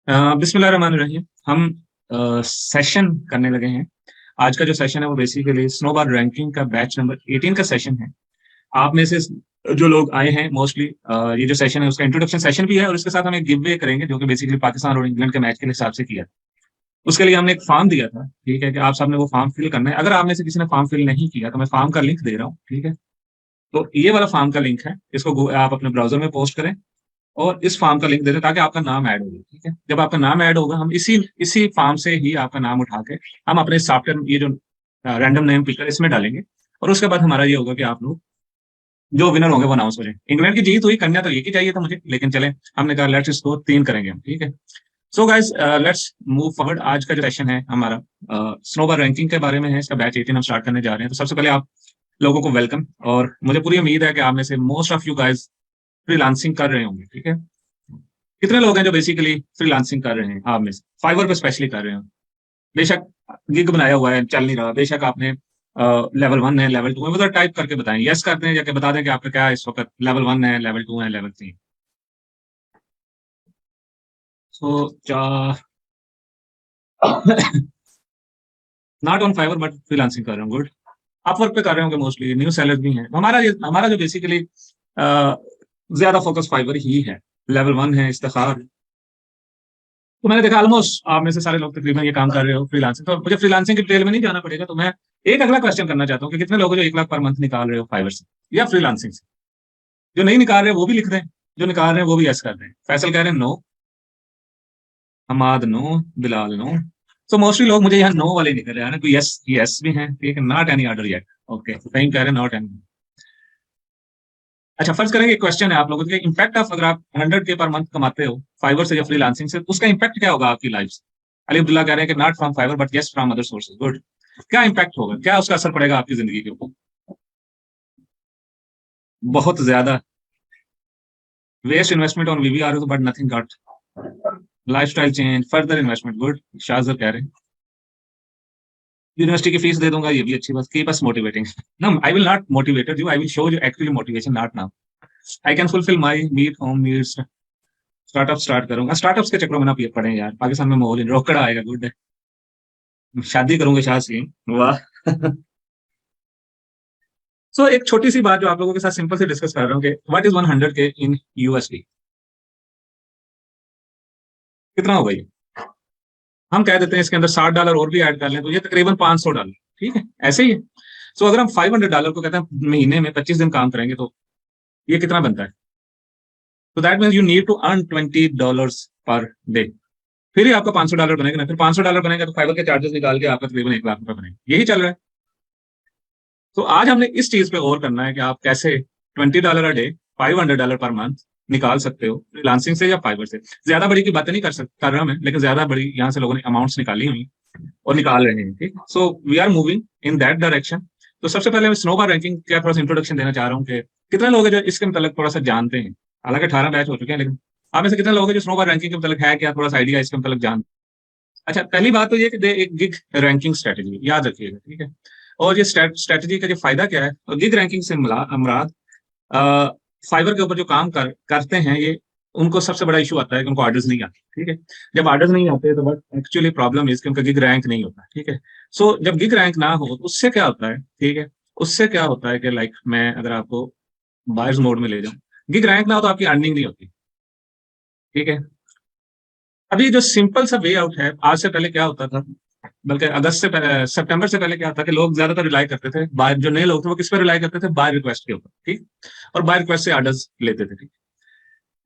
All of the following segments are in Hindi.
बिस्मिल्लाहिर्रहमानिर्रहीम। हम सेशन करने लगे हैं। आज का जो सेशन है वो बेसिकली स्नोबॉल रैंकिंग का बैच नंबर 18 का सेशन है। आप में से जो लोग आए हैं मोस्टली, ये जो सेशन है उसका इंट्रोडक्शन सेशन भी है और इसके साथ हम एक गिव वे करेंगे जो कि बेसिकली पाकिस्तान और इंग्लैंड के मैच के हिसाब से किया। उसके लिए हमने एक फॉर्म दिया था, ठीक है, कि आप सबने वो फॉर्म फिल करना है। अगर आप में से किसी ने फॉर्म फिल नहीं किया तो मैं फॉर्म का लिंक दे रहा हूँ, ठीक है। तो ये वाला फॉर्म का लिंक है, इसको आप अपने ब्राउजर में पोस्ट करें और इस फॉर्म का लिंक दे दें ताकि आपका नाम ऐड हो जाए, ठीक है। जब आपका नाम ऐड होगा हम इसी इसी फॉर्म से ही आपका नाम उठा के हम अपने सॉफ्टवेयर, ये जो रैंडम नेम पिकर इसमें डालेंगे और उसके बाद हमारा ये होगा कि आप लोग जो विनर होंगे वो अनाउंस हो जाए। इंग्लैंड की जीत हुई, कन्या तो एक ही चाहिए था मुझे, लेकिन चले हमने कहा लेट्स इसको 3 करेंगे हम, ठीक है। So guys, let's move forward. आज का जो सेशन है हमारा स्नोबॉल रैंकिंग के बारे में है। इसका बैच 18 हम स्टार्ट करने जा रहे हैं। तो सबसे पहले आप लोगों को वेलकम, और मुझे पूरी उम्मीद है कि आप में से most of you guys freelancing कर रहे होंगे, ठीक है। कितने लोग हैं जो बेसिकली फ्रीलांसिंग कर रहे हैं आप में से, फाइवर पे स्पेशली कर रहे हैं? बेशक गिग बनाया हुआ है, चल नहीं रहा, बेशक आपने लेवल 1 है, लेवल 2 है, वो तो टाइप करके बताएं, यस करते हैं, जाके बता दें कि आपका क्या इस वक्त लेवल 1 है, लेवल 2 है, level 3। So not on Fiverr but freelancing कर रहे हूँ, गुड। आप वर्क पे कर रहे होंगे मोस्टली, न्यू सेलर भी हैं। हमारा जो बेसिकली ज्यादा फोकस फाइवर ही है। लेवल 1 है इफ्तिखार। तो मैंने देखा ऑलमोस्ट आप में से सारे लोग तकरीबन ये काम कर रहे हो फ्रीलांसिंग, तो मुझे फ्रीलांसिंग की डिटेल में नहीं जाना पड़ेगा। तो मैं एक अगला क्वेश्चन करना चाहता हूँ कि कितने लोग हैं जो 1 लाख पर मंथ निकाल रहे हो फाइवर से या फ्रीलांसिंग से? जो नहीं निकाल रहे वो भी लिख दें, जो निकाल रहे हैं वो भी यस कर दें। फैसल कह रहे हैं no, Hammad no, Bilal no. तो मोस्टली लोग मुझे यहाँ नो वाले निकल रहे हैं ना, तो यस यस भी हैं, ठीक है। Not any order yet, okay. कहीं कह रहे हैं नॉट एनी। अच्छा, फर्ज करेंगे क्वेश्चन है आप लोगों के, इम्पैक्ट ऑफ, अगर आप 100K पर मंथ कमाते हो फाइवर से या फ्रीलांसिंग से, उसका इम्पैक्ट क्या होगा आपकी लाइफ से? अली अब्दुल्ला कह रहे हैं कि not from Fiverr but yes from other sources, good. क्या इम्पैक्ट होगा, क्या उसका असर पड़ेगा आपकी जिंदगी के ऊपर? बहुत ज्यादा। Waste investment on VVR but nothing got. Lifestyle change, further investment, good. Shahzar कह रहे हैं यूनिवर्सिटी की फीस दे दूंगा, ये भी अच्छी बात। Keep us motivating. No, I will not motivated you, I will show you actually motivation, not now. I can fulfil my need, home needs. Startup start करूंगा, स्टार्टअप्स के चक्रों में ना पड़े यार, पाकिस्तान में माहौल रोकड़ा आएगा, गुड है। शादी करूंगे शाह से, वाह। सो एक छोटी सी बात जो आप लोगों के साथ सिंपल से डिस्कस कर रहा हूँ कि what is 100K in USD? कितना होगा ये? हम कह देते हैं इसके अंदर $60 और भी ऐड कर लें तो ये तकरीबन $500, ठीक है, ऐसे ही है। सो अगर हम $500 को कहते हैं महीने में 25 दिन काम करेंगे तो ये कितना बनता है? तो that mean you need to earn $20 per day. फिर ही आपका $500 बनेगा ना, फिर $500 बनेगा तो फाइबर के चार्जेस निकाल के आपका तकरीबन 1 लाख रुपए बनेगा। यही चल रहा है। तो आज हमने इस चीज पे गौर करना है कि आप कैसे $20 अ डे, $500 पर मंथ निकाल सकते हो फ्रीलांसिंग से या फाइबर से। ज्यादा बड़ी की बातें नहीं कर रहा मैं, लेकिन ज्यादा बड़ी यहाँ से लोगों ने अमाउंट्स निकाली हुई और निकाल रहे हैं, ठीक। So we are moving in that direction. तो सबसे पहले मैं स्नोबॉल रैंकिंग का थोड़ा सा इंट्रोडक्शन देना चाह रहा हूँ कि कितने लोग हैं जो इसके मतलब थोड़ा सा जानते हैं। हालांकि 18 बैच हो चुके हैं, लेकिन आप में से कितने लोग हैं जो स्नोबॉल रैंकिंग के मतलब है क्या, थोड़ा सा आइडिया इसके मतलब जान। अच्छा, पहली बात तो ये कि एक गिग रैंकिंग स्ट्रेटेजी याद रखिएगा, ठीक है। और ये स्ट्रेटेजी का जो फायदा क्या है, और गिग रैंकिंग से मुराद फाइवर के ऊपर जो काम करते हैं ये, उनको सबसे बड़ा इशू आता है कि उनको ऑर्डर्स नहीं आते, ठीक है। जब ऑर्डर्स नहीं आते तो बट एक्चुअली प्रॉब्लम इज कि उनका गिग रैंक नहीं होता, ठीक है। सो जब गिग रैंक ना हो तो उससे क्या होता है, ठीक है, उससे क्या होता है कि लाइक मैं अगर आपको बायर्स मोड में ले जाऊं, गिग रैंक ना हो तो आपकी अर्निंग नहीं होती, ठीक है। अभी जो सिंपल सा वे आउट है, आज से पहले क्या होता था, बल्कि अगस्त से पहले, सितंबर से पहले क्या था कि लोग ज्यादातर रिलाई करते थे, बाय जो नए लोग थे वो किस पर रिलाई करते थे, बाय रिक्वेस्ट के ऊपर, ठीक। और बाय रिक्वेस्ट से ऑर्डर्स लेते थे, ठीक।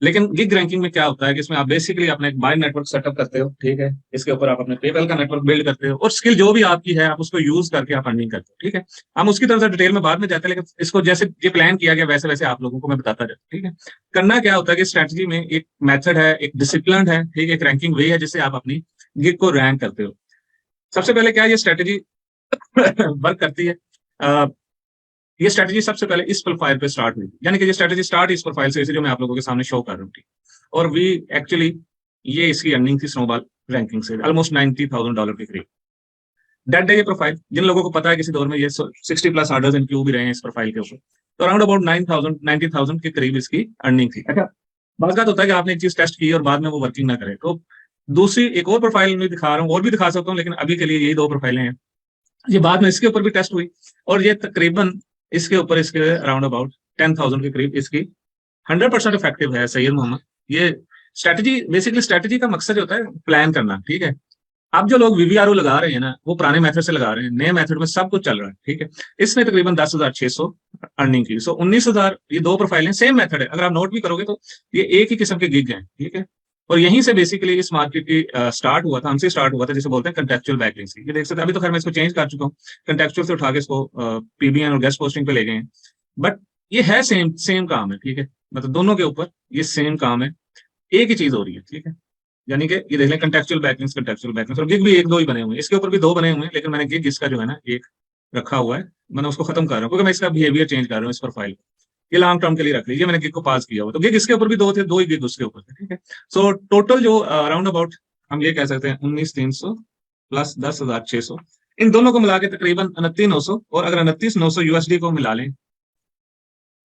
लेकिन गिग रैंकिंग में क्या होता है कि इसमें आप बेसिकली अपना एक बाय नेटवर्क सेटअप करते हो, ठीक है। इसके ऊपर आप अपने पेपल का नेटवर्क बिल्ड करते हो और स्किल जो भी आपकी है आप उसको यूज करके आप अर्निंग करते हो, ठीक है। हम उसकी तरफ से डिटेल में बाद में जाते हैं, लेकिन इसको जैसे ये प्लान किया गया वैसे वैसे आप लोगों को मैं बताता जाता हूँ, ठीक है। करना क्या होता है कि स्ट्रेटजी में एक मेथड है, एक डिसिप्लिन है, ठीक है, एक रैंकिंग वे है जिससे आप अपनी गिग को रैंक करते हो। सबसे पहले क्या ये स्ट्रेटजी वर्क करती है? ये स्ट्रेटजी सबसे पहले इस प्रोफाइल पे स्टार्ट हुई, यानी कि ये स्ट्रेटजी स्टार्ट इस प्रोफाइल से, इसे जो मैं आप लोगों के सामने शो कर रहा हूँ, ठीक। और वी एक्चुअली ये इसकी अर्निंग थी स्नोबॉल रैंकिंग से ऑलमोस्ट $90,000 के करीब। दैट डे ये प्रोफाइल, जिन लोगों को पता है किसी दौर में ये 60+ ऑर्डर्स इनक्लू भी रहे हैं इस प्रोफाइल के ऊपर, तो अराउंड अबाउट 90,000 के करीब इसकी अर्निंग थी। अच्छा, बात होता है कि आपने एक चीज टेस्ट की और बाद में वो वर्किंग ना करे, तो दूसरी एक और प्रोफाइल में दिखा रहा हूँ, और भी दिखा सकता हूँ, लेकिन अभी के लिए यही दो प्रोफाइलें हैं। ये बाद में इसके ऊपर भी टेस्ट हुई, और ये तकरीबन इसके ऊपर इसके अराउंड अबाउट 10,000 के करीब इसकी 100% इफेक्टिव है सैयद मोहम्मद। ये स्ट्रेटजी, बेसिकली स्ट्रेटजी का मकसद होता है प्लान करना, ठीक है। अब जो लोग वीवीआरओ लगा रहे हैं ना, वो पुराने मेथड से लगा रहे हैं, नए मेथड में सब कुछ चल रहा है, ठीक है। इसने तकरीबन 10,600 अर्निंग की, सो 19,000। ये दो प्रोफाइल है, सेम मेथड है, अगर आप नोट भी करोगे तो ये एक ही किस्म के गिग हैं, ठीक है। और यहीं से बेसिकली इस मार्केट की स्टार्ट हुआ था, हमसे स्टार्ट हुआ था, जिसे बोलते हैं कंटेक्चुअल बैकलिंक्स की। ये देख सकते हैं, अभी तो खैर मैं इसको चेंज कर चुका हूँ, कंटेक्चुअल से उठा के इसको पीबीएन और गेस्ट पोस्टिंग पे ले गए हैं। बट ये है सेम सेम काम है, ठीक है। मतलब दोनों के ऊपर ये सेम काम है, एक ही चीज हो रही है, ठीक है। यानी कि ये देख लें, कंटेक्चुअल बैकलिंक्स और गिग भी एक दो ही बने हुए हैं, इसके ऊपर भी दो बने हुए हैं, लेकिन मैंने गिग इसका जो है ना एक रखा हुआ है, मैंने उसको खत्म कर रहा हूँ क्योंकि मैं इसका बिहेवियर चेंज कर रहा हूँ इस प्रोफाइल को। ये लॉन्ग टर्म के लिए रख लीजिए, मैंने गिग को पास किया हुआ, तो गिग इसके ऊपर भी दो थे, दो ही गिग उसके ऊपर थे, ठीक है। सो टोटल जो अराउंड अबाउट हम ये कह सकते हैं 19,300 प्लस 10,600, इन दोनों को मिला के तकरीबन 29,900, और अगर 29,900 यूएसडी को मिला लें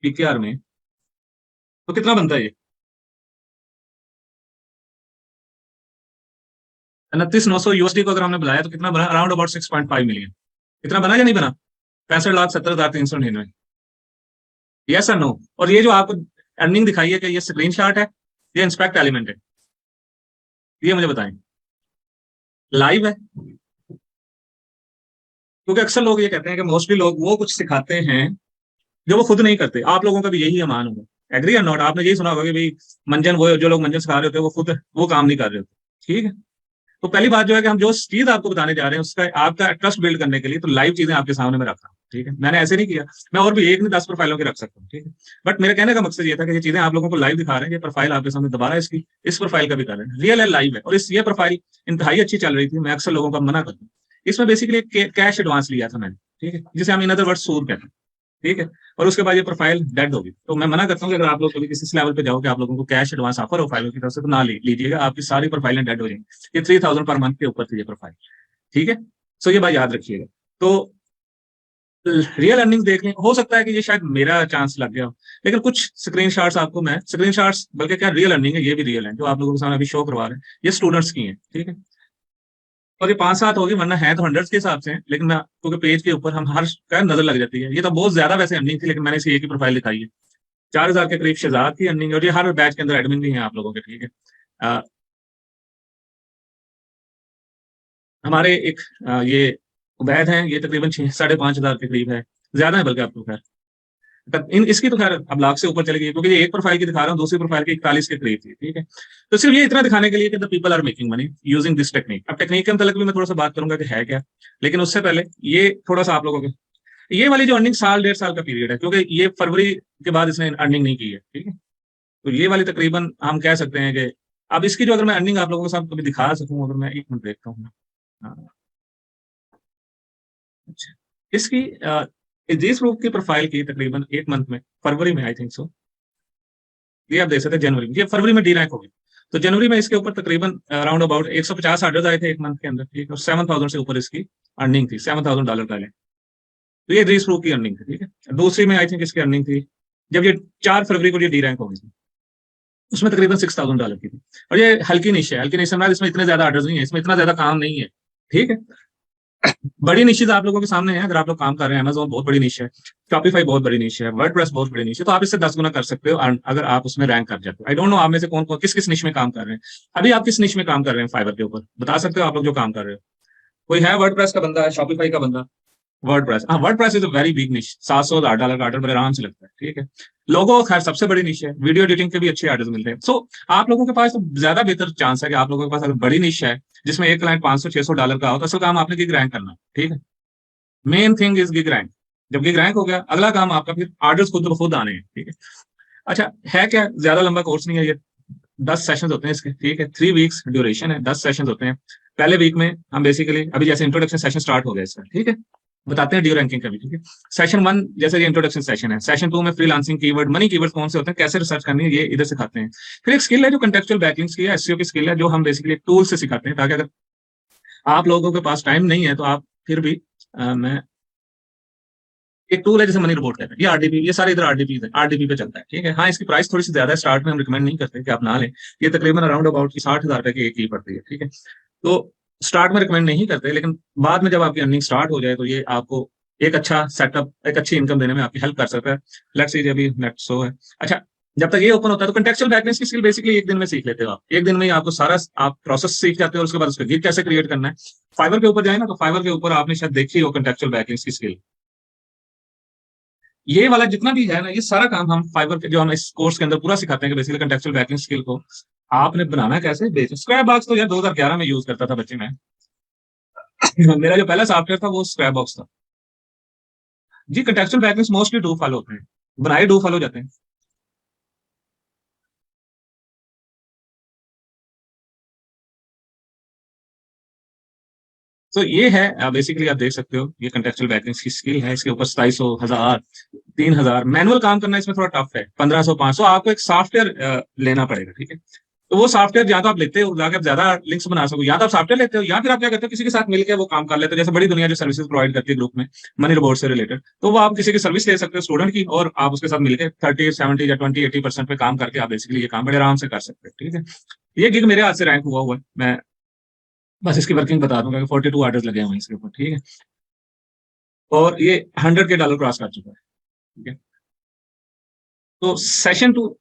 पीकेआर में, तो कितना बनता है ये? 29,900 यूएसडी को अगर हमने बुलाया तो कितना बना? Around about 6.5 million. कितना बना या नहीं बना? 65,70,399। यस और नो? और ये जो आपको अर्निंग दिखाई है, कि ये स्क्रीन शॉट है, ये इंस्पेक्ट एलिमेंट है, ये मुझे बताएं, लाइव है? क्योंकि अक्सर लोग ये कहते हैं कि मोस्टली लोग वो कुछ सिखाते हैं जो वो खुद नहीं करते। आप लोगों का भी यही अमान होगा, एग्री और नॉट? आपने यही सुना होगा कि भाई मंजन, वो जो लोग मंजन सिखा रहे होते हैं वो खुद वो काम नहीं कर रहे होते, ठीक है। तो पहली बात जो है कि हम जो चीज आपको बताने जा रहे हैं उसका आपका ट्रस्ट बिल्ड करने के लिए तो लाइव चीजें आपके सामने में रख रहा हूँ, ठीक है। मैंने ऐसे नहीं किया, मैं और भी एक नहीं 10 प्रोफाइलों के रख सकता हूँ, ठीक है। बट मेरे कहने का मकसद ये था कि ये चीजें आप लोगों को लाइव दिखा रहे हैं, ये प्रोफाइल आपके सामने दोबारा इसकी इस प्रोफाइल का भी कर रहे हैं, रियल है, लाइव है, और इस ये प्रोफाइल इंतहाई अच्छी चल रही थी। मैं अक्सर लोगों का मना करता हूँ, इसमें बेसिकली कैश एडवांस लिया था मैंने, ठीक है, जिसे हम इन अदर वर्ड सूद कहते हैं, ठीक है। और उसके बाद ये प्रोफाइल डेड होगी, तो मैं मना करता हूँ कि अगर आप लोग कभी किसी लेवल पे जाओ कि आप लोगों को कैश एडवांस ऑफर हो फाइलों की तरफ से, तो ना लीजिएगा, आपकी सारी प्रोफाइलें डेड हो जाएंगी। ये 3,000 पर मंथ के ऊपर थी ये प्रोफाइल, ठीक है। सो ये बात याद रखिएगा। तो रियल अर्निंग देख लें, हो सकता है कि ये शायद मेरा चांस लग गया हो, लेकिन कुछ स्क्रीनशॉट्स आपको मैं स्क्रीनशॉट्स, बल्कि क्या रियल अर्निंग है, ये भी रियल है जो आप लोगों के सामने अभी शो करवा रहे हैं, ये स्टूडेंट्स की हैं, ठीक है। और ये 5-7 होगी, वरना है तो हंड्रेड्स के हिसाब से हैं, लेकिन मैं क्योंकि पेज के ऊपर हम हर का नजर लग जाती है। ये तो बहुत ज्यादा वैसे अर्निंग थी, लेकिन मैंने इसे एक ही प्रोफाइल दिखाई है। 4,000 के करीब शहजाद की अर्निंग, और ये हर बैच के अंदर एडमिन भी हैं आप लोगों के, ठीक है। अ, हमारे एक ये उबैद हैं, ये तकरीबन 6,500 के करीब है, ज्यादा है बल्कि आपको, खैर इन इसकी तो खैर अब लाख से ऊपर चली गई, क्योंकि ये एक प्रोफाइल की दिखा रहा हूँ, दूसरी प्रोफाइल की 41 के करीब थी, ठीक है। तो सिर्फ ये इतना दिखाने के लिए कि the people are making money using this technique. अब टेक्निक के मतलब भी मैं थोड़ा सा बात करूंगा कि है क्या, लेकिन उससे पहले ये थोड़ा सा आप लोगों के, ये वाली जो अर्निंग साल 1.5 साल का पीरियड है, क्योंकि ये फरवरी के बाद इसने अर्निंग नहीं की है, ठीक है। तो ये वाली तकरीबन हम कह सकते हैं कि अब इसकी जो अगर मैं अर्निंग आप लोगों के साथ कभी दिखा सकूं, अगर मैं एक मिनट देखता हूँ। हाँ, अच्छा, इसकी जिस लोग की प्रोफाइल की तकरीबन एक मंथ में, फरवरी में आई थिंक सो, ये आप देख सकते हैं जनवरी में, ये फरवरी में डी रैंक होगी। तो जनवरी में इसके ऊपर तकरीबन अराउंड अबाउट 150 ऑर्डर्स आए थे एक मंथ के अंदर, ठीक है, और 7,000 से ऊपर इसकी अर्निंग थी, $7,000 का ले। तो ये रीस प्रूफ की अर्निंग थी, ठीक है। दूसरी में आई थिंक इसकी अर्निंग थी जब ये 4 फरवरी को ये डी रैंक होगी थी, उसमें तकरीबन $6,000 की थी। और ये हल्की निश है, हल्की निश है, इसमें इतने ज्यादा ऑर्डर्स नहीं है, इसमें इतना ज्यादा काम नहीं है, ठीक है। बड़ी निश्चित आप लोगों के सामने है, अगर आप लोग काम कर रहे हैं, अमेजोन बहुत बड़ी निश है, शॉपिफाई बहुत बड़ी निश है, वर्डप्रेस बहुत बड़ी निश है, तो आप इससे 10 गुना कर सकते हो अगर आप उसमें रैंक कर जाते हो। आई डोंट नो आप में से कौन कौन किस किस निश में काम कर रहे हैं, अभी आप किस निश में काम कर रहे हैं फाइवर के ऊपर, बता सकते हो आप लोग जो काम कर रहे हो? कोई है वर्डप्रेस का बंदा, है शॉपिफाई का बंदा? वर्डप्रेस, हाँ, WordPress is a very big निश, $700 का ऑर्डर बड़े आराम से लगता है, ठीक है। लोगो खैर सबसे बड़ी निश है, वीडियो एडिटिंग के भी अच्छे ऑर्डर्स मिलते हैं। सो आप लोगों के पास तो ज्यादा बेहतर चांस है कि आप लोगों के पास अगर बड़ी निश है जिसमें एक क्लाइंट $500-600 का हो, तो असल काम आपने गिग रैंक करना है, ठीक है। Main thing is gig rank. जब गिग रैंक हो गया, अगला काम आपका फिर ऑर्डर्स खुद ब खुद आने हैं, ठीक है। अच्छा, है क्या, ज्यादा लंबा कोर्स नहीं है ये, 10 सेशन होते हैं इसके, ठीक है, 3 वीक्स ड्यूरेशन है, 10 सेशन होते हैं। पहले वीक में हम बेसिकली अभी जैसे इंट्रोडक्शन सेशन स्टार्ट हो गया इसका, ठीक है, बताते हैं ड्यू रैंकिंग का भी, ठीक है। सेशन 1 जैसे ये इंट्रोडक्शन सेशन है, सेशन 2 में फ्रीलांसिंग कीवर्ड, मनी कीवर्ड कौन से होते हैं, कैसे रिसर्च करनी है, ये इधर सिखाते हैं। फिर एक स्किल है जो कंटेक्चुअल बैकलिंग्स की है, एसईओ की स्किल है, जो हम बेसिकली एक टूल से सिखाते हैं, ताकि अगर आप लोगों के पास टाइम नहीं है तो आप फिर भी मैं एक टूल है जिसे मनी रिपोर्ट कहते हैं, ये आरडीपी, ये सारे इधर आरडीपी है, आरडीपी पे चलता है, ठीक है। हाँ, इसकी प्राइस थोड़ी सी ज्यादा है, स्टार्ट में हम रिकमेंड नहीं करते कि आप ना लें। ये तकरीबन अराउंड अबाउट की 60,000 रुपए की एक ही पड़ती है, ठीक है। तो स्टार्ट में रिकमेंड नहीं करते, लेकिन बाद में जब आपकी अर्निंग स्टार्ट हो जाए तो ये आपको एक अच्छा सेटअप, एक अच्छी इनकम देने में आपकी हेल्प कर सकता है। लेट्स से अभी नेट सो है। अच्छा, जब तक ये ओपन होता है तो कंटेक्चुअल बैकलिंक्स की स्किल बेसिकली एक दिन में सीख लेते हो आप। एक दिन में ही आपको सारा आप प्रोसेस सीख जाते हो, और उसके बाद उसका गिग कैसे क्रिएट करना है। फाइवर के ऊपर जाए ना, तो फाइवर के ऊपर आपने शायद देखी हो कंटेक्चुअल बैकलिंक्स की स्किल। ये वाला जितना भी है ना, ये सारा काम हम फाइवर के जो हम इस कोर्स के अंदर पूरा सिखाते हैं कि बेसिकली कंटेक्चुअल बैकलिंक स्किल को आपने बनाना कैसे, बेच स्क्रैप बॉक्स तो यार 2011 में यूज करता था बच्चे में। मेरा जो पहला सॉफ्टवेयर था वो स्क्रैप बॉक्स था जी। Contextual backlinks mostly do follow होते हैं, बनाए डू फॉलो जाते हैं। तो ये है बेसिकली, आप देख सकते हो ये कंटेक्चुअल बैकलिंक्स की स्किल है। इसके ऊपर 2700, 1000, 3000 मैनुअल काम करना इसमें थोड़ा टफ है। 1500, 500 आपको एक सॉफ्टवेयर लेना पड़ेगा, ठीक है। तो वो सॉफ्टवेयर या तो आप लेते हो जाकर आप ज्यादा लिंक्स बना सको, या तो आप सॉफ्टवेयर लेते हो, या फिर आप क्या करते हो किसी के साथ मिलकर वो काम कर लेते हो। जैसे बड़ी दुनिया जो सर्विसेज प्रोवाइड करती है ग्रुप में मनी रिवॉर्ड से रिलेटेड, तो वो आप किसी की सर्विस ले सकते हो स्टूडेंट की, और आप उसके साथ मिलकर 30, 70 या 20, 80% पे काम करके आप बेसिकली ये काम बड़े आराम से कर सकते हो, ठीक है। ये गिग मेरे हाथ से रैंक हुआ हुआ है। मैं बस इसकी वर्किंग बता दूंगा कि 42 ऑर्डर्स लगे हुए हैं इसके ऊपर, ठीक है। और ये $100 क्रॉस कर चुका है, ठीक है। तो सेशन टू,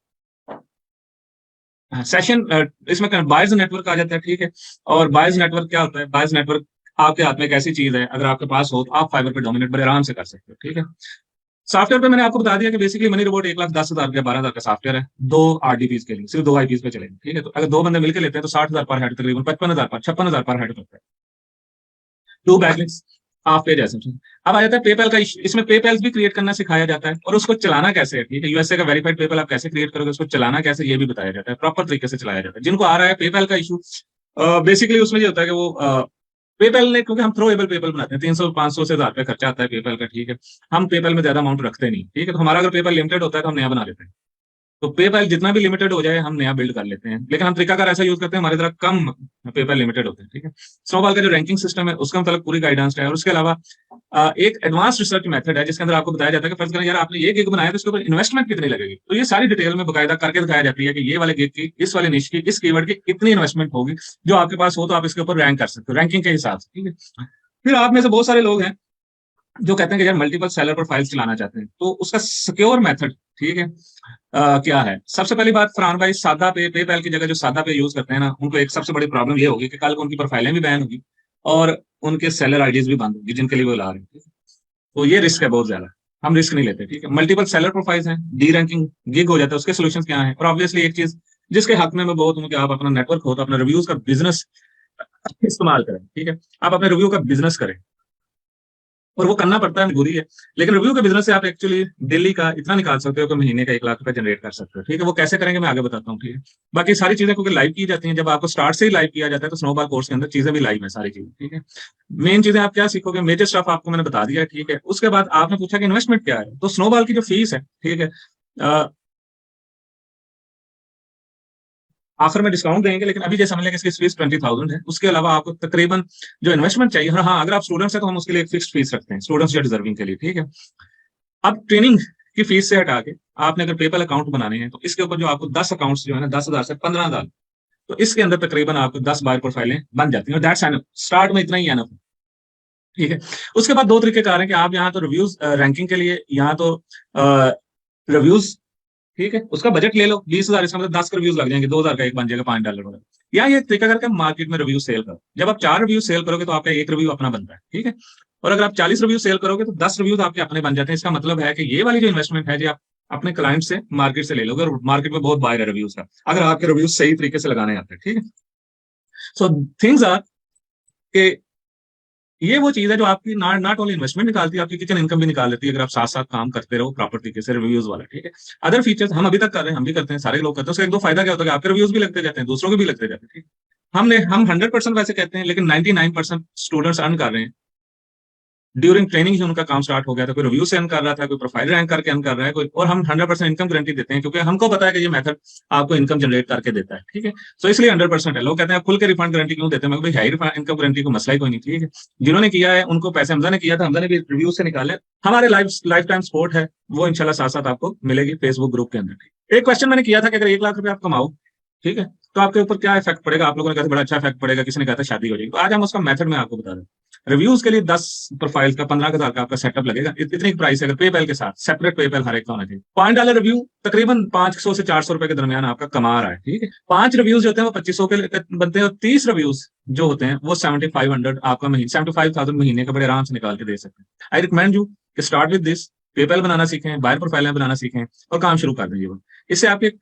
सेशन इसमें बायर्स नेटवर्क आ जाता है, ठीक है। और बायर्स नेटवर्क क्या होता है? बायर्स नेटवर्क आपके हाथ में एक ऐसी चीज है, अगर आपके पास हो तो आप फाइवर पे डोमिनेट बड़े आराम से कर सकते हो, ठीक है। सॉफ्टवेयर पे मैंने आपको बता दिया कि बेसिकली मनी रोबोट 1,10,000 का 12,000 का सॉफ्टवेयर है, दो आरडीपीज के लिए, सिर्फ दो आईपीज पे चलेंगे, ठीक है। तो अगर दो बंदे मिलकर लेते हैं तो 60,000 पर हेड, तकरीबन 55,000 पर 56,000 पर हेड पड़ता है। टू बैकलिंक्स हाफ पे जैसे। अब आ जाता है पेपैल का इश्यू। इसमें पेपैल्स भी क्रिएट करना सिखाया जाता है, और उसको चलाना कैसे है, ठीक है। यूएसए का वेरीफाइड पेपैल आप कैसे क्रिएट करोगे, उसको चलाना कैसे ये भी बताया जाता है, प्रॉपर तरीके से चलाया जाता है। जिनको आ रहा है पेपैल का इशू, बेसिकली उसमें ये होता है कि वो पेपैल ने, क्योंकि हम थ्रोएबल पेपल बनाते हैं, 300, 500 से 1000 रुपये खर्चा आता है पेपैल का, ठीक है। हम पेपैल में ज्यादा अमाउंट रखते नहीं, ठीक है। तो हमारा अगर पेपैल लिमिटेड होता है तो हम नया बना लेते हैं। तो पेपैल जितना भी लिमिटेड हो जाए हम नया बिल्ड कर लेते हैं, लेकिन हम तरीकाकार ऐसा यूज करते हैं, हमारी तरह कम पेपैल लिमिटेड होते हैं, ठीक है। स्नोबॉल का जो रैंकिंग सिस्टम है उसका मतलब पूरी गाइडेंस है। और उसके अलावा एक एडवांस रिसर्च मेथड है जिसके अंदर आपको बताया जाता है कि फर्ज करें यार आपने ये गिग बनाया तो इसके ऊपर इन्वेस्टमेंट कितनी लगेगी, तो ये सारी डिटेल में बकायदा करके दिखाया जाती है कि ये वाले गिग की, इस वाले निश की, इस कीवर्ड की कितनी इन्वेस्टमेंट होगी। जो आपके पास हो तो आप इसके ऊपर रैंक कर सकते हो रैंकिंग के हिसाब से, ठीक है। फिर आप में से बहुत सारे लोग हैं जो कहते हैं कि यार मल्टीपल सेलर प्रोफाइल्स चलाना चाहते हैं, तो उसका सिक्योर मेथड, ठीक है, क्या है। सबसे पहली बात, फरहान भाई, सादा पे, पेपैल की जगह जो सादा पे यूज करते हैं ना, उनको एक सबसे बड़ी प्रॉब्लम ये होगी कि कल को उनकी प्रोफाइलें भी बैन होगी, और उनके सेलर आईडीज भी बंद होगी जिनके लिए वो ला रहे हैं। तो ये रिस्क है बहुत ज्यादा, हम रिस्क नहीं लेते, ठीक है। मल्टीपल सेलर प्रोफाइल्स हैं, डी रैंकिंग गिग हो जाता है, उसके सोल्यूशन क्या है। और ऑब्वियसली एक चीज जिसके हक में मैं बहुत हूँ कि आप अपना नेटवर्क हो तो अपना रिव्यूज का बिजनेस इस्तेमाल करें, ठीक है। आप अपने रिव्यू का बिजनेस करें, और वो करना पड़ता है, मजबूरी है। लेकिन रिव्यू के बिजनेस से आप एक्चुअली डेली का इतना निकाल सकते हो कि महीने का 1 लाख रुपए जनरेट कर सकते हो, ठीक है। वो कैसे करेंगे मैं आगे बताता हूँ, ठीक है। बाकी सारी चीजें क्योंकि लाइव की जाती हैं, जब आपको स्टार्ट से ही लाइव किया जाता है तो स्नोबॉल कोर्स के अंदर चीजें भी लाइव है सारी चीजें, ठीक है। मेन चीजें आप क्या सीखोगे, मेजर स्टफ आपको मैंने बता दिया है, ठीक है। उसके बाद आपने पूछा कि इन्वेस्टमेंट क्या है, तो स्नोबॉल की जो फीस है, ठीक है, ऑफर में डिस्काउंट देंगे, लेकिन अभी जैसे समझ लें कि इसकी फीस 20,000 है। उसके अलावा आपको तकरीबन जो इन्वेस्टमेंट चाहिए, हाँ हाँ, अगर आप स्टूडेंट्स हैं तो हम उसके लिए एक फिक्स फीस रखते हैं स्टूडेंट्स या डिजर्विंग के लिए, ठीक है। अब ट्रेनिंग की फीस से हटा के आपने अगर पेपल अकाउंट बनाने हैं तो इसके ऊपर जो आपको 10 अकाउंट्स जो है ना, 10,000 से 15,000, तो इसके अंदर तकरीबन आपको 10 बायर प्रोफाइलें बन जाती हैं, और दैट्स एनफ, स्टार्ट में इतना ही एनफ है, ठीक है। उसके बाद दो तरीके कार हैं कि आप यहाँ तो रिव्यूज रैंकिंग के लिए, यहाँ तो रिव्यूज, ठीक है, उसका बजट ले लो 20,000, इसका मतलब 10 रिव्यूज लग जाएंगे, 2,000 का एक बन जाएगा, $5 वाला। या ये तरीका करके मार्केट में रिव्यू सेल करो। जब आप 4 रिव्यू सेल करोगे तो आपका एक रिव्यू अपना बनता है, ठीक है। और अगर आप 40 रिव्यू सेल करोगे तो 10 रिव्यूज आपके अपने बन जाते हैं। इसका मतलब है कि ये वाली जो इन्वेस्टमेंट है जी, आप अपने क्लाइंट से मार्केट से ले लोगे, और मार्केट में बहुत बायर है रिव्यूज का, अगर आपके रिव्यूज सही तरीके से लगाने आते हैं, ठीक है। सो थिंग्स आर के ये वो चीज है जो आपकी नॉट ओनली इन्वेस्टमेंट निकालती है, आपकी किचन इनकम भी निकाल देती है, अगर आप साथ साथ काम करते रहो प्रॉपर तरीके से रिव्यूज वाला, ठीक है। अदर फीचर्स हम अभी तक कर रहे हैं, हम भी करते हैं, सारे लोग करते हैं। उसका एक दो फायदा क्या होता है कि आपके रिव्यूज भी लगते जाते हैं, दूसरों के भी लगते जाते हैं, ठीक है। हम 100% वैसे कहते हैं, लेकिन 99% स्टूडेंट्स अर्न कर रहे हैं ड्यूरिंग ट्रेनिंग ही उनका काम स्टार्ट हो गया था, कोई रिव्यू से अर्न कर रहा था, कोई प्रोफाइल रैंक करके अर्न कर रहा है, कोई, और हम 100% इनकम गारंटी देते हैं क्योंकि हमको पता है कि ये मेथड आपको इनकम जनरेट करके देता है, ठीक है। तो इसलिए 100% है। लोग कहते हैं खुल के रिफंड गारंटी क्यों देते हैं, मैं भाई हाई इनकम गारंटी को मसला ही कोई नहीं, ठीक है। जिन्होंने किया है उनको पैसे, हमजा ने किया था, हमजा ने भी रिव्यू से निकाले। हमारे लाइफ टाइम सपोर्ट है, वो इंशाल्लाह साथ साथ आपको मिलेगी फेसबुक ग्रुप के अंदर। एक क्वेश्चन मैंने किया था कि अगर 1 लाख रुपए आप कमाओ, ठीक है, तो आपके ऊपर क्या इफेक्ट पड़ेगा। आप लोगों ने कहा था बड़ा अच्छा इफेक्ट पड़ेगा, किसी ने कहा था शादी हो जाएगी। तो आज हम उसका मेथड में आपको बता दें। रिव्यूज के लिए 10 प्रोफाइल का 15,000 का आपका सेटअप लगेगा, इतनी प्राइस है। अगर पेपैल के साथ सेपरेट पेपैल हर एक का होना चाहिए। $5 रिव्यू तकरीबन 500 से 400 रुपए के दरमियान आपका कमा रहा है, ठीक है। 5 रिव्यूज जो होते हैं वो 2500 के बनते हैं, और 30 रिव्यूज जो होते हैं वो 7500 आपका महीने, 75,000 महीने का बड़े आराम से निकाल के दे सकते हैं। आई रिकमेंड यू कि स्टार्ट विद दिस, पेपैल बनाना सीखें, बायर प्रोफाइल बनाना सीखें और काम शुरू कर दीजिए। इससे आपके,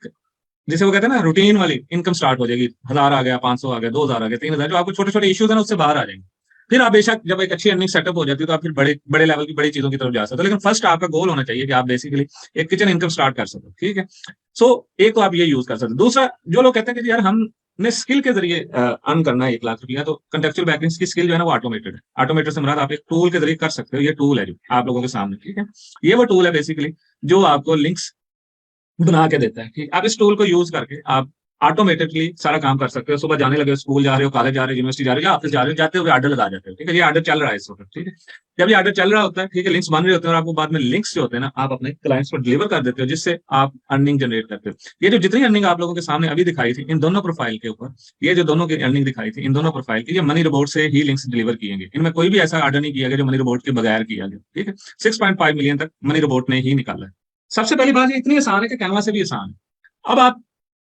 जैसे वो कहते हैं ना, रूटीन वाली इनकम स्टार्ट हो जाएगी। 1000 आ गया, 500 आ गया, 2000 आ गया, 3000, जो आपको छोटे छोटे इश्यूज है ना उससे बाहर आ जाएंगे। फिर आप बेशक जब एक अच्छी अर्निंग सेटअप हो जाती है तो आप फिर बड़े बड़े लेवल की बड़ी चीजों की तरफ जा सकते हो, लेकिन फर्स्ट आपका गोल होना चाहिए कि आप बेसिकली एक किचन इनकम स्टार्ट कर सको, ठीक है। सो एक तो आप ये यूज कर सकते हो। दूसरा, जो लोग कहते हैं कि यार हमने स्किल के जरिए अर्न करना है 1 लाख रुपया, तो कंटेक्चुअल बैकलिंग्स की स्किल जो है ना वो ऑटोमेटेड है। ऑटोमेटेड से मुराद आप एक टूल के जरिए कर सकते हो। ये टूल है जो आप लोगों के सामने, ठीक है। ये वो टूल है बेसिकली जो आपको लिंक्स बना के देता है कि आप इस टूल को यूज करके आप ऑटोमेटिकली सारा काम कर सकते हो। सुबह जाने लगे, स्कूल जा रहे हो, कॉलेज जा रहे हो, यूनिवर्सिटी जा रहे हो या ऑफिस जा रहे हो, जाते हुए ऑर्डर लगा जाते हो, ठीक है। ये ऑर्डर चल रहा है इस वक्त, ठीक है। जब ये ऑर्डर चल रहा होता है, ठीक है, लिंक्स बन रहे होते हैं और आपको बाद में लिंक्स जो होते हैं ना आप अपने क्लाइंट्स को डिलीवर कर देते हो, जिससे आप अर्निंग जनरेट करते हो। ये जो जितनी अर्निंग आप लोगों के सामने अभी दिखाई थी इन दोनों प्रोफाइल के ऊपर, ये जो दोनों की अर्निंग दिखाई थी इन दोनों प्रोफाइल की, ये मनी रोबोट से ही लिंक्स डिलीवर किए गए। इनमें कोई भी ऐसा ऑर्डर नहीं किया गया जो मनी रोबोट के बगैर किया गया, ठीक है। 6.5 मिलियन तक मनी रोबोट ने ही निकाला है। सबसे पहली बात, ये इतनी आसान है कि कैनवा से भी आसान है। अब आप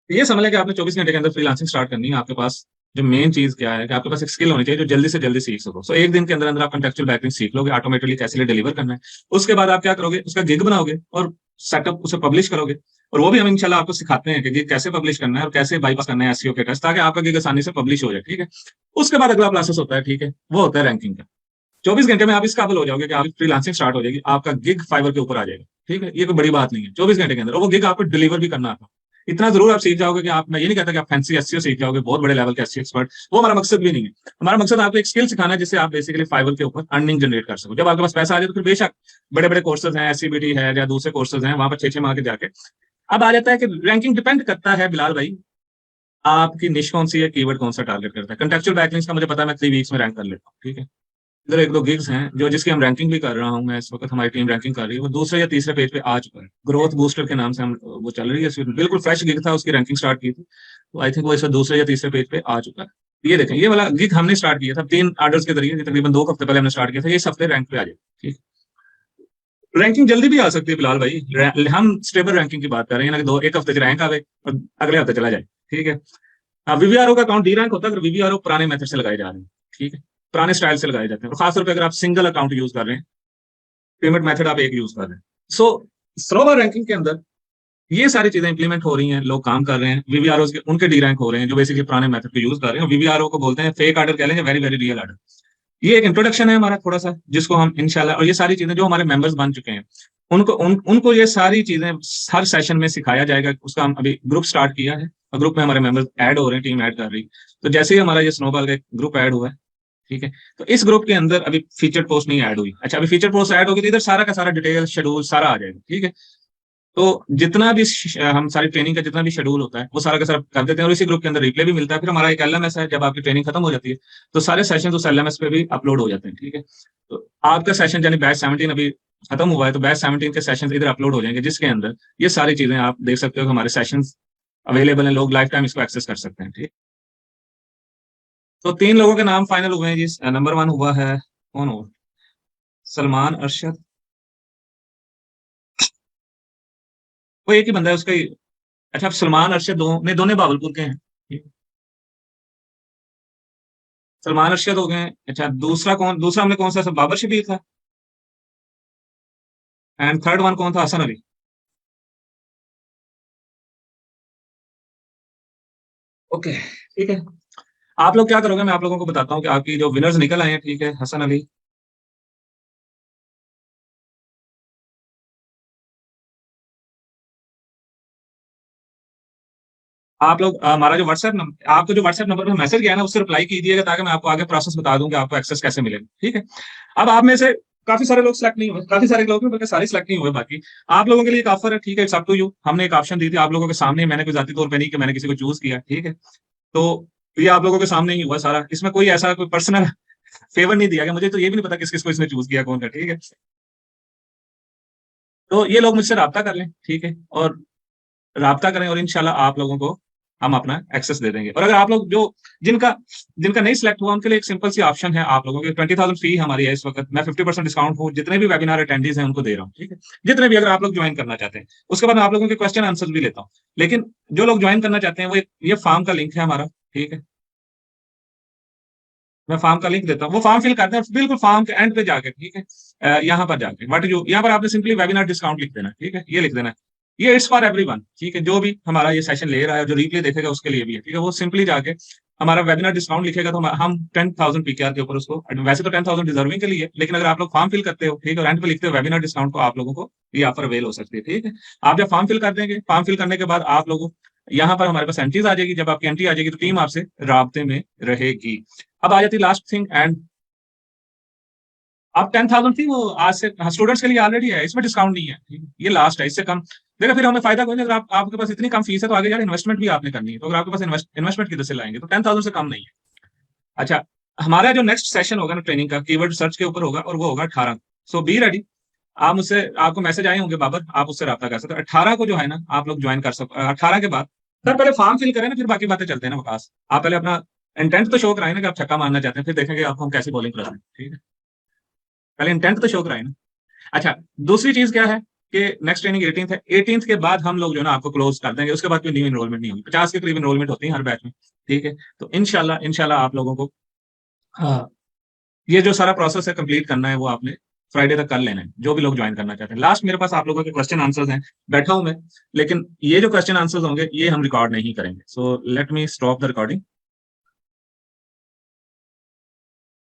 ये समझ लें कि आपने 24 घंटे के अंदर फ्रीलांसिंग स्टार्ट करनी है। आपके पास जो मेन चीज क्या है कि आपके पास एक स्किल होनी चाहिए जो जल्दी से जल्दी सीख सको। सो एक दिन के अंदर अंदर आप कंटेक्चुअल बैकलिंग सीख लोगे, ऑटोमेटिकली कैसे डिलीवर करना है। उसके बाद आप क्या करोगे, उसका गिग बनाओगे और सेटअप उसे पब्लिश करोगे। और वो भी हम इंशाल्लाह आपको सिखाते हैं कि गिग कैसे पब्लिश करना है और कैसे बाईपास करना है एसईओ के टेस्ट, ताकि आपका गिग आसानी से पब्लिश हो जाए, ठीक है। उसके बाद अगला प्रोसेस होता है, ठीक है, वो होता है रैंकिंग का। 24 घंटे में आप इस काबिल हो जाओगे कि आप फ्रीलांसिंग स्टार्ट हो जाएगी, आपका गिग फाइवर के ऊपर आ जाएगा, ठीक है। ये कोई बड़ी बात नहीं है, 24 घंटे के अंदर। और वो गिग आपको डिलीवर भी करना आता। इतना जरूर आप सीख जाओगे कि आप, मैं ये नहीं कहता कि आप फैंसी एसईओ सीख जाओगे, बहुत बड़े लेवल के एसईओ एक्सपर्ट, वो हमारा मकसद भी नहीं है। हमारा मकसद आपको एक स्किल सिखाना है जिससे आप बेसिकली फाइवर के ऊपर अर्निंग जनरेट कर सको। जब आपके पास पैसा आ जाए तो फिर बेशक बड़े बड़े कोर्सेज हैं, एससीबीटी है या दूसरे कोर्सेज हैं, वहां पर 6-6 माह के जाके अब आ जाता है कि रैंकिंग डिपेंड करता है बिलाल भाई, आपकी निश कौन सी है, कीवर्ड कौन सा टारगेट करता है। कंटेक्चुअल बैकलिंक्स का मुझे पता है, मैं 3 वीक्स में रैंक कर लेता हूँ, ठीक है। इधर 1-2 गिग्स हैं जो जिसकी हम रैंकिंग भी कर रहा हूँ मैं इस वक्त, हमारी टीम रैंकिंग कर रही है, वो दूसरे या तीसरे पेज पे आ चुका है। ग्रोथ बूस्टर के नाम से हम वो चल रही है, बिल्कुल फ्रेश गिग था, उसकी रैंकिंग स्टार्ट की थी, तो आई थिंक वो इस वक्त दूसरे या तीसरे पेज पे आ चुका है। ये देखें, ये वाला गिग हमने स्टार्ट किया था 3 ऑर्डर्स के जरिए, तकरीबन 2 हफ्ते पहले हमने स्टार्ट किया था। ये इस हफ्ते रैंक पे आ जाए, ठीक। रैंकिंग जल्दी भी आ सकती है बिलाल भाई, हम स्टेबल रैंकिंग की बात कर रहे हैं ना कि 1 हफ्ते से रैंक आवे और अगले हफ्ते चला जाए, ठीक है। वीवीआरओ का अकाउंट डी रैंक होता है अगर वीवीआरओ पुराने मेथड से लगाए जा रहे हैं, ठीक है, पुराने स्टाइल से लगाए जाते हैं। और खासतौर पर अगर आप सिंगल अकाउंट यूज कर रहे हैं, पेमेंट मेथड आप एक यूज कर रहे हैं। सो स्लोवर रैंकिंग के अंदर ये सारी चीजें इंप्लीमेंट हो रही हैं, लोग काम कर रहे हैं, वीवीआरओ के उनके डी रैंक हो रहे हैं जो बेसिकली पुराने मेथड को यूज कर रहे हैं। वीवीआरओ को बोलते हैं फेक ऑर्डर कह लेंगे, वेरी वेरी रियल ऑर्डर। ये एक इंट्रोडक्शन है हमारा थोड़ा सा, जिसको हम इंशाल्लाह, और ये सारी चीजें जो हमारे मेंबर्स बन चुके हैं उनको ये सारी चीजें हर सेशन में सिखाया जाएगा। उसका हम अभी ग्रुप स्टार्ट किया है और ग्रुप में हमारे मेंबर्स ऐड हो रहे हैं, टीम ऐड कर रही है। तो जैसे ही हमारा ये स्नोबॉल का ग्रुप ऐड हुआ है, ठीक है, तो इस ग्रुप के अंदर अभी फीचर पोस्ट नहीं ऐड हुई। अच्छा, अभी फीचर पोस्ट ऐड होगी तो इधर सारा का सारा डिटेल शेड्यूल सारा आ जाएगा, ठीक है। तो जितना भी हम सारी ट्रेनिंग का जितना भी शेड्यूल होता है वो सारा का सारा कर देते हैं, और इसी ग्रुप के अंदर रिप्ले भी मिलता है। फिर हमारा एक एलएमएस है, जब आपकी ट्रेनिंग खत्म हो जाती है तो सारे सेशन उस एलएमएस पे भी अपलोड हो जाते हैं, ठीक है। तो आपका सेशन यानी बैच 17 अभी खत्म हुआ है, तो बैच 17 के सेशन इधर अपलोड हो जाएंगे, जिसके अंदर ये सारी चीजें आप देख सकते हो कि हमारे सेशन अवेलेबल हैं, लोग लाइफ टाइम इसको एक्सेस कर सकते हैं, ठीक। तो 3 लोगों के नाम फाइनल हुए हैं जी। नंबर 1 हुआ है, कौन हुआ, सलमान अरशद, वो एक ही बंदा है उसका ही। अच्छा, सलमान अरशद दो नहीं, दोनों भावलपुर के हैं। सलमान अरशद हो गए। अच्छा, दूसरा कौन, दूसरा हमने कौन सा, सब बाबर शबीर था। एंड थर्ड वन कौन था, हसन अली। ओके, ठीक है। आप लोग क्या करोगे, मैं आप लोगों को बताता हूँ कि आपकी जो विनर्स निकल आए हैं, ठीक है, हसन अली, आप लोग हमारा जो व्हाट्सएप नंबर, आपको जो व्हाट्सएप नंबर पर मैसेज गया है ना, उससे रिप्लाई कीजिएगा, ताकि मैं आपको आगे प्रोसेस बता दूं कि आपको एक्सेस कैसे मिलेगा, ठीक है। अब आप में से काफी सारे लोग सिलेक्ट नहीं हुए, काफी सारे लोग बल्कि सारे सिलेक्ट नहीं हुए, बाकी आप लोगों के लिए एक ऑफर है, ठीक है, इट्स अप टू यू। हमने एक ऑप्शन दी थी आप लोगों के सामने, मैंने कोई जाती तौर पे नहीं कि मैंने किसी को चूज किया, ठीक है। तो ये आप लोगों के सामने ही हुआ सारा, इसमें कोई ऐसा कोई पर्सनल फेवर नहीं दिया गया, मुझे तो ये भी नहीं पता किस किस को इसने चूज किया, कौन का, ठीक है। तो ये लोग मुझसे राब्ता कर लें, ठीक है, और राब्ता करें, और इंशाल्लाह आप लोगों को हम अपना एक्सेस दे देंगे। और अगर आप लोग जो जिनका जिनका नहीं सिलेक्ट हुआ, उनके लिए एक सिंपल सी ऑप्शन है, आप लोगों के 20,000 फी हमारी है इस वक्त, मैं 50% डिस्काउंट हूँ, जितने भी वेबिनार अटेंडीज हैं उनको दे रहा हूँ, ठीक है, जितने भी, अगर आप लोग ज्वाइन करना चाहते हैं। उसके बाद मैं आप लोगों के क्वेश्चन आंसर भी लेता हूँ, लेकिन जो लोग ज्वाइन करना चाहते हैं वो ये फॉर्म का लिंक है हमारा, ठीक है, मैं फॉर्म का लिंक देता हूँ, वो फॉर्म फिल करते हैं बिल्कुल फॉर्म के एंड पे जाकर, ठीक है, यहाँ पर जाके बट जो यहाँ पर आपने सिंपली वेबिनार डिस्काउंट लिख देना, ठीक है, ये लिख देना, ये इट्स फॉर एवरीवन, ठीक है, जो भी हमारा ये सेशन ले रहा है, जो रिप्ले देखेगा उसके लिए भी है, ठीक है, वो सिंपली जाके हमारा वेबिनार डिस्काउंट लिखेगा, तो हम 10,000 पीकेआर के ऊपर उसको, वैसे तो 10,000 डिजर्विंग के लिए, लेकिन अगर आप लोग फॉर्म फिल करते हो, ठीक है, और एंड पे लिखते हो वेबिनार डिस्काउंट, तो आप लोगों को ये ऑफर अवेल हो सकती है, ठीक है। आप जब फॉर्म फिल कर देंगे, फॉर्म फिल करने के बाद आप लोगों यहाँ पर हमारे पास एंट्रीज आ जाएगी, जब आपकी एंट्री आ जाएगी तो टीम आपसे राब्ते में रहेगी। अब आ जाती लास्ट थिंग, एंड अब 10,000 थी वो आज से स्टूडेंट्स के लिए ऑलरेडी है, इसमें डिस्काउंट नहीं है, ये लास्ट है, इससे कम देखा, फिर हमें फायदा कोई नहीं, अगर आपके पास इतनी कम फीस है तो आगे जाकर इन्वेस्टमेंट भी आपने करनी है, तो अगर आपके पास इन्वेस्टमेंट किधर से लाएंगे, तो 10,000 से कम नहीं है। अच्छा, हमारा जो नेक्स्ट सेशन होगा ना ट्रेनिंग का, कीवर्ड सर्च के ऊपर होगा, और वो होगा 18। सो बी रेडी। आप मुझसे, आपको मैसेज आए होंगे बाबर, आप उससे रब्ता कर सकते हो, 18 को जो है ना आप लोग ज्वाइन कर सकते, 18 के बाद सर पहले फॉर्म फिल करें ना, फिर बाकी बातें चलते हैं ना विकास। आप पहले अपना इंटेंट तो शो कराए ना कि आप छक्का मारना चाहते हैं, फिर देखेंगे आपको हम कैसे बॉलिंग कराते हैं, ठीक है, पहले इंटेंट तो शो कराए ना। अच्छा, दूसरी चीज क्या है कि नेक्स्ट ट्रेनिंग 18th है, 18th के बाद हम लोग जो है ना आपको क्लोज कर देंगे, उसके बाद कोई न्यू इनरोलमेंट नहीं होगी, 50 के करीब इनरोलमेंट होती है हर बैच में, ठीक है। तो इनशाला इनशाला आप लोगों को, हाँ, ये जो सारा प्रोसेस है कंप्लीट करना है, वो आपने फ्राइडे तक कर लेना है, जो भी लोग ज्वाइन करना चाहते हैं। लास्ट मेरे पास आप लोगों के क्वेश्चन आंसर्स हैं, बैठा हूं मैं, लेकिन ये जो क्वेश्चन आंसर्स होंगे ये हम रिकॉर्ड नहीं करेंगे, so let me stop the recording.